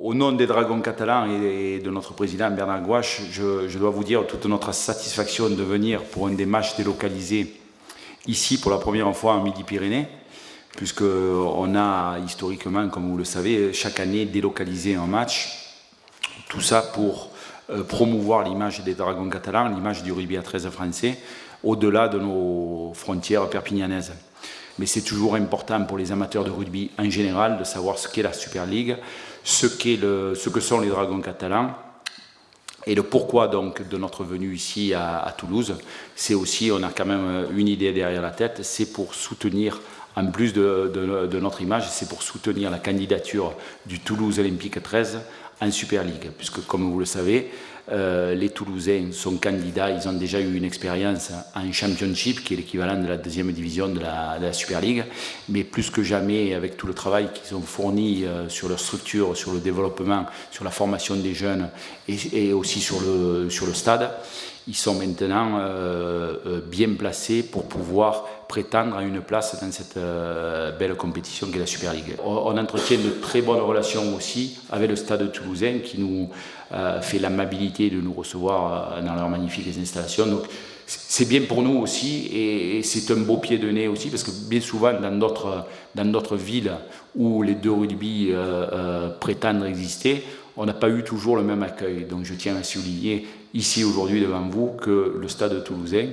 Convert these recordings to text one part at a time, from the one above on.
Au nom des Dragons catalans et de notre président Bernard Gouache, je dois vous dire toute notre satisfaction de venir pour un des matchs délocalisés ici pour la première fois en Midi-Pyrénées, puisqu'on a historiquement, comme vous le savez, chaque année délocalisé un match. Tout ça pour promouvoir l'image des Dragons catalans, l'image du rugby à 13 français, au-delà de nos frontières perpignanaises. Mais c'est toujours important pour les amateurs de rugby en général de savoir ce qu'est la Super League, ce que sont les Dragons catalans et le pourquoi donc de notre venue ici à Toulouse. C'est aussi, on a quand même une idée derrière la tête, c'est pour soutenir, en plus de notre image, c'est pour soutenir la candidature du Toulouse Olympique 13 en Super League, puisque comme vous le savez, les Toulousains sont candidats, ils ont déjà eu une expérience en Championship, qui est l'équivalent de la deuxième division de la Super League, mais plus que jamais, avec tout le travail qu'ils ont fourni sur leur structure, sur le développement, sur la formation des jeunes et aussi sur le stade, ils sont maintenant bien placés pour pouvoir prétendre à une place dans cette belle compétition qu'est la Super League. On entretient de très bonnes relations aussi avec le stade toulousain qui nous fait l'amabilité de nous recevoir dans leurs magnifiques installations. Donc c'est bien pour nous aussi et c'est un beau pied de nez aussi parce que bien souvent dans d'autres villes où les deux rugby prétendent exister, on n'a pas eu toujours le même accueil. Donc je tiens à souligner ici aujourd'hui devant vous que le stade toulousain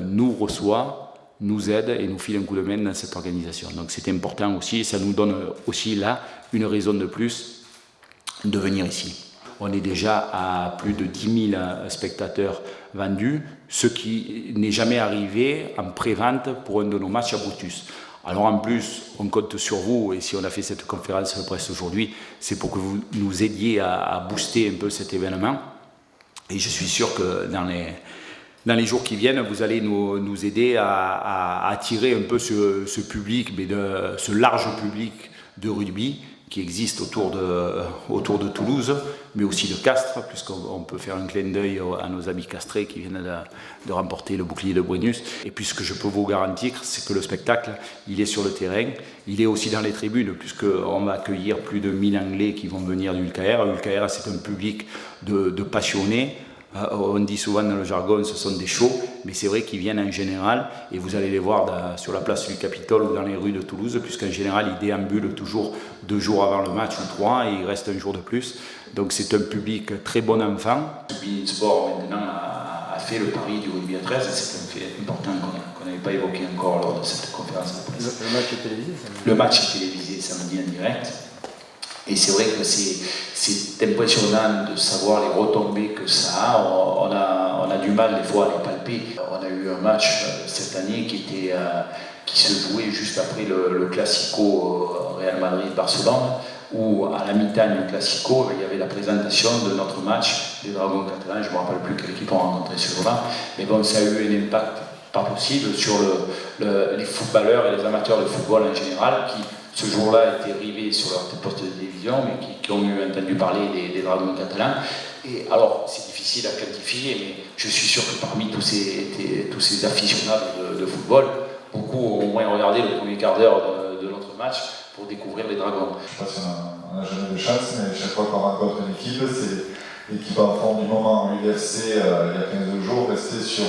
nous reçoit, nous aide et nous file un coup de main dans cette organisation. Donc c'est important aussi et ça nous donne aussi là une raison de plus de venir ici. On est déjà à plus de 10 000 spectateurs vendus, ce qui n'est jamais arrivé en pré-vente pour un de nos matchs à Brutus. Alors en plus, on compte sur vous, et si on a fait cette conférence de presse aujourd'hui, c'est pour que vous nous aidiez à booster un peu cet événement. Et je suis sûr que dans les jours qui viennent, vous allez nous aider à attirer un peu ce public, mais ce large public de rugby qui existe autour de Toulouse, mais aussi de Castres, puisqu'on peut faire un clin d'œil à nos amis castrés qui viennent de remporter le bouclier de Brennus. Et puis ce que je peux vous garantir, c'est que le spectacle, il est sur le terrain, il est aussi dans les tribunes, puisqu'on va accueillir plus de 1000 Anglais qui vont venir du ULKR. ULKR, c'est un public de passionnés. On dit souvent dans le jargon, ce sont des shows, mais c'est vrai qu'ils viennent en général, et vous allez les voir sur la place du Capitole ou dans les rues de Toulouse, puisqu'en général, ils déambulent toujours 2 jours avant le match ou 3, et il reste un jour de plus. Donc c'est un public très bon enfant. Le sport maintenant a fait le pari du rugby à 13, c'est un fait important qu'on n'avait pas évoqué encore lors de cette conférence de presse. Le match est télévisé Le match est télévisé samedi en direct. Et c'est vrai que c'est impressionnant de savoir les retombées que ça a. On a du mal des fois à les palper. On a eu un match cette année qui se jouait juste après le Classico Real Madrid-Barcelone, où à la mi-temps du Classico, il y avait la présentation de notre match des Dragons catalans. Je ne me rappelle plus quelle équipe on rencontrait ce jour-là. Mais bon, ça a eu un impact pas possible sur les footballeurs et les amateurs de football en général qui, ce jour-là, étaient rivés sur leur poste de télévision, mais qui ont eu entendu parler des Dragons catalans. Et alors, c'est difficile à quantifier, mais je suis sûr que parmi tous ces aficionados de football, beaucoup ont au moins regardé le premier quart d'heure de notre match pour découvrir les Dragons. Je ne sais pas si on n'a jamais de chance, mais chaque fois qu'on rencontre une équipe, c'est l'équipe en forme du moment. UFC, il y a 15 jours, restait sur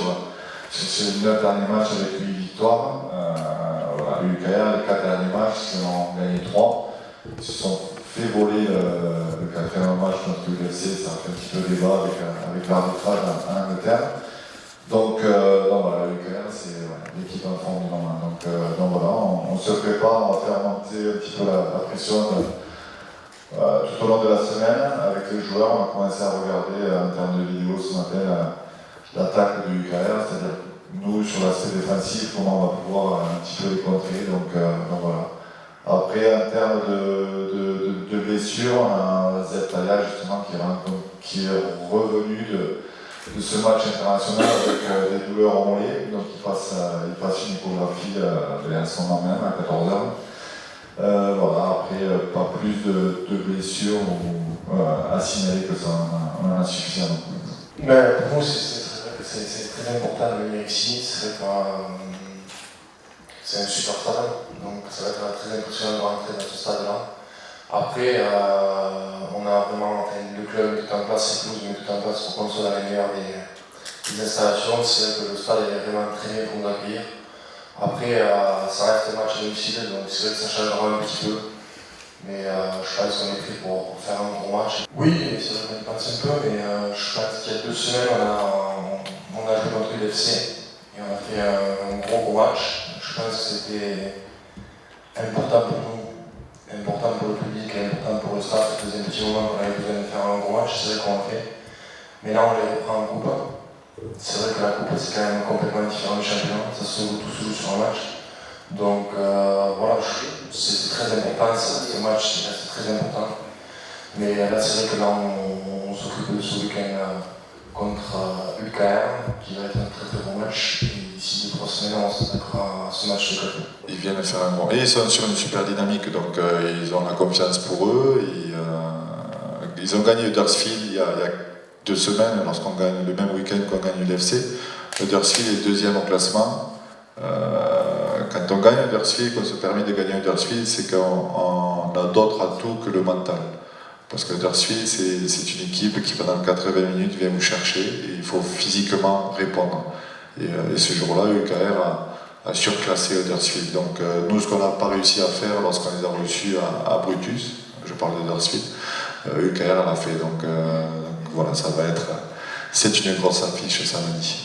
les 9 derniers matchs avec 8 victoires. ULKR, les 4 derniers matchs, ils en ont gagné 3. Ils se sont fait voler le 4e match contre l'UFC, ça a fait un petit peu débat avec l'arbitrage en Angleterre. Donc voilà, l'ULKR, c'est l'équipe en forme du moment. Donc voilà, on se prépare, on va faire monter un petit peu la pression tout au long de la semaine avec les joueurs. On a commencé à regarder en termes de vidéo ce matin l'attaque du ULKR, c'est-à-dire nous, sur l'aspect défensif, comment on va pouvoir un petit peu les contrer. Donc voilà. Après, en termes de blessures, on a Zeptaya justement qui est revenu de ce match international avec des douleurs au mollet. Donc il passe une échographie en ce moment même, à 14h. Voilà. Après, pas plus de blessures à signaler que ça, on en a suffisamment. Mais pour nous, c'est très important de venir ici. C'est un super stade, donc ça va être très impressionnant de rentrer dans ce stade-là. Après, on a vraiment, le club est tout en place, et Toulouse met tout en place pour qu'on soit dans les meilleures des installations. C'est vrai que le stade est vraiment très bien pour nous accueillir. Après, ça reste un match à domicile, donc c'est vrai que ça changera un petit peu. Mais je pense qu'on est prêt pour faire un gros match. Oui, c'est vrai qu'on y pense un peu, mais je pense qu'il y a 2 semaines, on a joué contre l'UFC et on a fait un gros match. Je pense que c'était important pour nous, important pour le public, important pour le staff. Ça faisait un petit moment qu'on avait besoin de faire un gros match, c'est vrai qu'on l'a fait. Mais là, on les reprend en coupe. C'est vrai que la coupe, c'est quand même complètement différent du championnat. Ça se joue tout seul sur un match. Donc voilà, c'est très important, ce match c'est très important. Mais là c'est vrai que là on s'occupe de ce week-end contre UKR, qui va être un très très bon match. Et d'ici 2-3 semaines on s'attaquera à ce match de côté. Ils viennent faire un bon. Et ils sont sur une super dynamique, donc ils ont la confiance pour eux. Ils ont gagné Huddersfield il y a 2 semaines, lorsqu'on gagne le même week-end qu'on gagne l'UFC. Huddersfield est 2e au classement. Quand on gagne Huddersfield, qu'on se permet de gagner Huddersfield, c'est qu'on a d'autres atouts que le mental. Parce que Huddersfield, c'est une équipe qui pendant 80 minutes vient vous chercher et il faut physiquement répondre. Et ce jour-là, UKR a surclassé Huddersfield. Donc nous, ce qu'on n'a pas réussi à faire lorsqu'on les a reçus à Brutus, je parle d'Huddersfield, UKR l'a fait. Donc voilà, c'est une grosse affiche samedi.